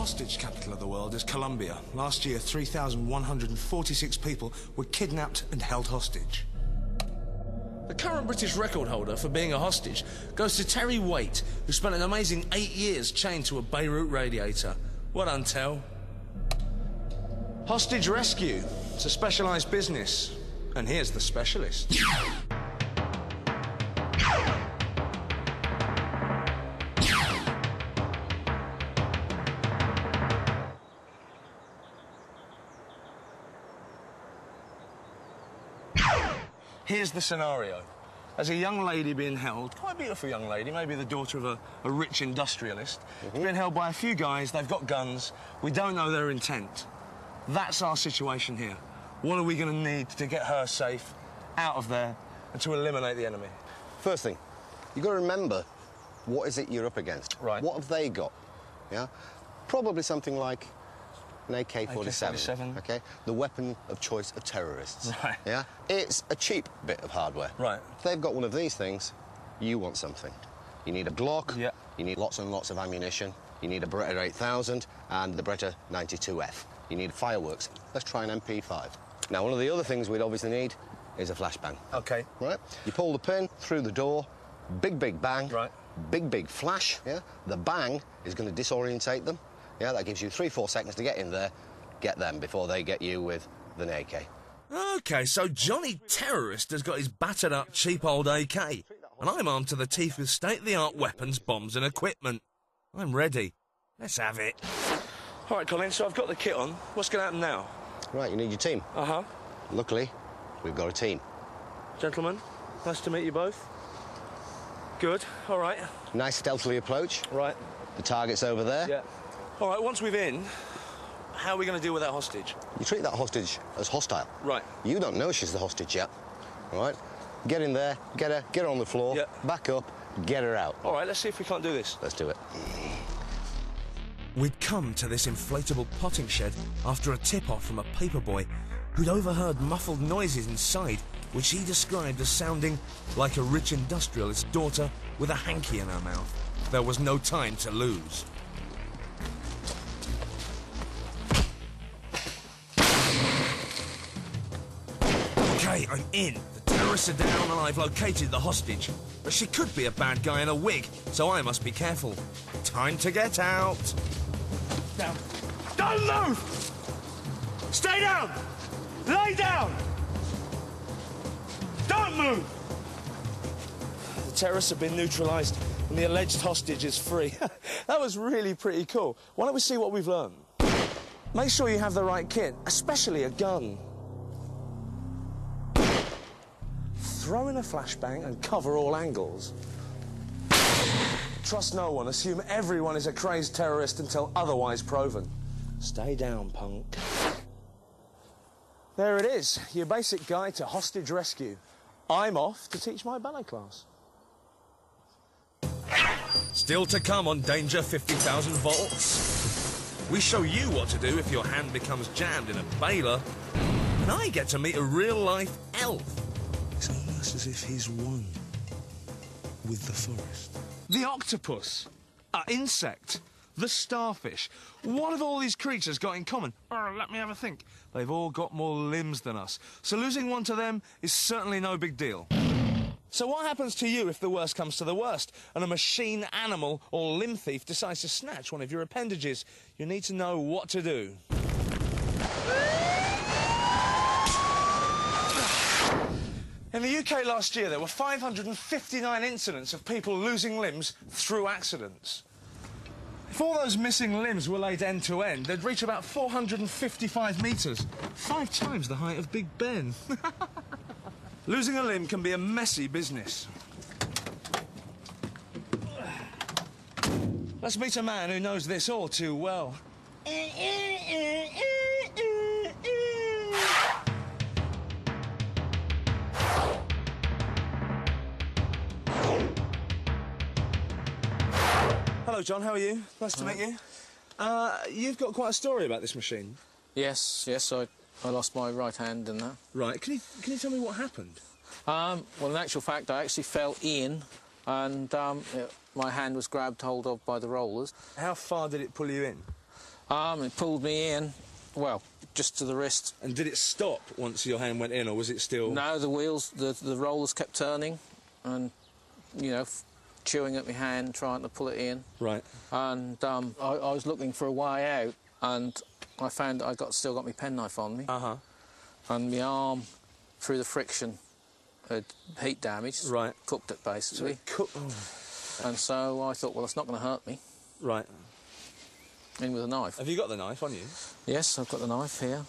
hostage capital of the world is Colombia. Last year, 3,146 people were kidnapped and held hostage. The current British record holder for being a hostage goes to Terry Waite, who spent an amazing 8 years chained to a Beirut radiator. Well done, Tel. Hostage rescue. It's a specialised business. And here's the specialist. Here's the scenario. There's a young lady being held, quite a beautiful young lady, maybe the daughter of a rich industrialist. She's being held by a few guys, they've got guns, we don't know their intent. That's our situation here. What are we going to need to get her safe out of there and to eliminate the enemy? First thing, you've got to remember, what is it you're up against? Right. What have they got? Yeah? Probably something like an AK-47, okay? The weapon of choice of terrorists. Right. Yeah? It's a cheap bit of hardware. Right. If they've got one of these things, you want something. You need a Glock, yeah. You need lots and lots of ammunition, you need a Beretta 8000 and the Beretta 92F. You need fireworks. Let's try an MP5. Now, one of the other things we'd obviously need is a flashbang. OK. Right? You pull the pin through the door, big bang. Right. Big flash, yeah? The bang is going to disorientate them. Yeah, that gives you 3-4 seconds to get in there, get them before they get you with the AK. OK, so Johnny Terrorist has got his battered-up, cheap old AK, and I'm armed to the teeth with state-of-the-art weapons, bombs and equipment. I'm ready. Let's have it. All right, Colin, so I've got the kit on. What's going to happen now? Right, you need your team. Uh-huh. Luckily, we've got a team. Gentlemen, nice to meet you both. Good, all right. Nice stealthily approach. Right. The target's over there. Yeah. All right, once we're in, how are we going to deal with that hostage? You treat that hostage as hostile. Right. You don't know she's the hostage yet. All right? Get in there, get her on the floor, back up, get her out. All right, let's see if we can't do this. Let's do it. We'd come to this inflatable potting shed after a tip-off from a paperboy who'd overheard muffled noises inside, which he described as sounding like a rich industrialist's daughter with a hanky in her mouth. There was no time to lose. OK, I'm in. The terrorists are down and I've located the hostage. But she could be a bad guy in a wig, so I must be careful. Time to get out. Down. Don't move! Stay down! Lay down! Don't move! The terrorists have been neutralised and the alleged hostage is free. That was really pretty cool. Why don't we see what we've learned? Make sure you have the right kit, especially a gun. Throw in a flashbang and cover all angles. Trust no one. Assume everyone is a crazed terrorist until otherwise proven. Stay down, punk. There it is, your basic guide to hostage rescue. I'm off to teach my ballet class. Still to come on Danger 50,000 Volts. We show you what to do if your hand becomes jammed in a baler. And I get to meet a real-life elf. It's almost as if he's one with the forest. The octopus, an insect, the starfish. What have all these creatures got in common? Oh, let me have a think. They've all got more limbs than us, so losing one to them is certainly no big deal. So what happens to you if the worst comes to the worst and a machine animal or limb thief decides to snatch one of your appendages? You need to know what to do. In the UK last year, there were 559 incidents of people losing limbs through accidents. If all those missing limbs were laid end to end, they'd reach about 455 metres, 5 times the height of Big Ben. Losing a limb can be a messy business. Let's meet a man who knows this all too well. Hello, John, how are you? Nice to meet you. You've got quite a story about this machine. Yes, I lost my right hand in that. Right, can you tell me what happened? Well, in actual fact, I actually fell in and my hand was grabbed hold of by the rollers. How far did it pull you in? It pulled me in, well, just to the wrist. And did it stop once your hand went in, or was it still... No, the wheels, the rollers kept turning and, you know, chewing at my hand, trying to pull it in. Right. And I was looking for a way out, and I found I still got my penknife on me. Uh-huh. And my arm, through the friction, had heat damage. Right. Cooked it, basically. So And so I thought, well, it's not going to hurt me. Right. In with a knife. Have you got the knife on you? Yes, I've got the knife here.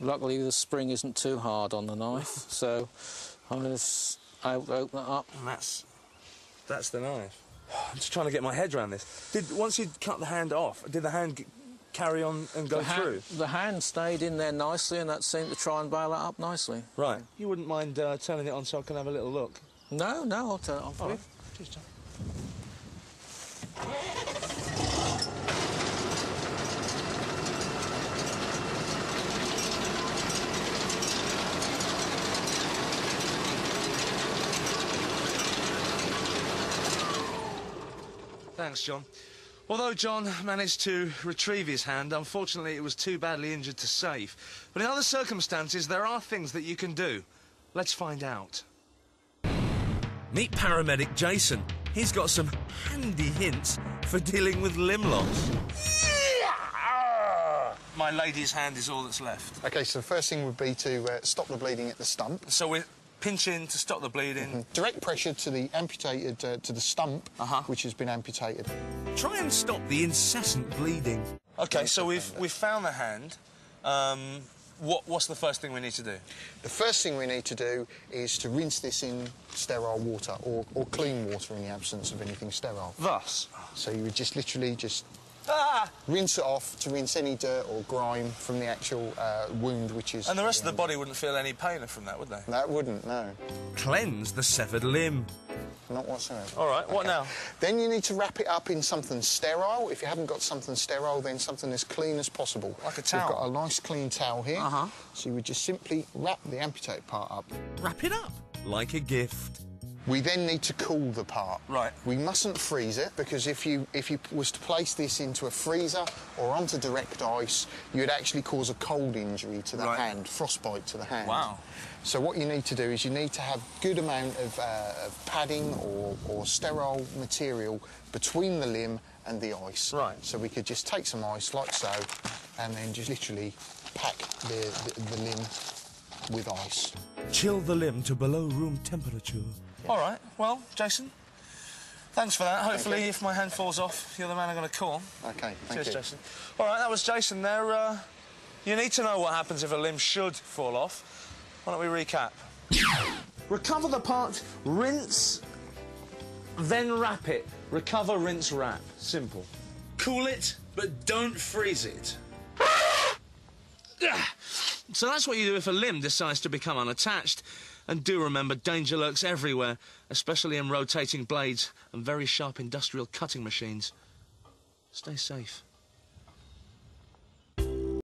Luckily, the spring isn't too hard on the knife, so I'm just able to open it up. And that's the knife. I'm just trying to get my head around this. Once you'd cut the hand off, did the hand carry on and go through? The hand stayed in there nicely, and that seemed to try and bail it up nicely. Right. You wouldn't mind turning it on so I can have a little look? No, I'll turn it on for you. Cheers, John. Thanks, John. Although John managed to retrieve his hand, unfortunately it was too badly injured to save. But in other circumstances, there are things that you can do. Let's find out. Meet paramedic Jason. He's got some handy hints for dealing with limb loss. My lady's hand is all that's left. OK, so the first thing would be to stop the bleeding at the stump. So we're pinching to stop the bleeding. Direct pressure to the amputated, to the stump, which has been amputated. Try and stop the incessant bleeding. OK, so we've found the hand. What's the first thing we need to do? The first thing we need to do is to rinse this in sterile water or clean water in the absence of anything sterile. Thus? So you would just literally rinse it off to rinse any dirt or grime from the actual wound, which is... And the rest of the body wouldn't feel any pain from that, would they? That wouldn't, no. Cleanse the severed limb. Not whatsoever. All right, what now? Then you need to wrap it up in something sterile. If you haven't got something sterile, then something as clean as possible. Like a towel? We've got a nice clean towel here. So you would just simply wrap the amputated part up. Wrap it up like a gift. We then need to cool the part. Right. We mustn't freeze it, because if you was to place this into a freezer or onto direct ice, you'd actually cause a cold injury to the hand, frostbite to the hand. Wow. So what you need to do is you need to have good amount of padding or sterile material between the limb and the ice. Right. So we could just take some ice, like so, and then just literally pack the limb with ice. Chill the limb to below room temperature. All right, well, Jason, thanks for that. Hopefully, if my hand falls off, you're the man I'm going to call. OK, thank Cheers, you. Jason. All right, that was Jason there. You need to know what happens if a limb should fall off. Why don't we recap? Recover the part, rinse, then wrap it. Recover, rinse, wrap. Simple. Cool it, but don't freeze it. So that's what you do if a limb decides to become unattached. And do remember, danger lurks everywhere, especially in rotating blades and very sharp industrial cutting machines. Stay safe.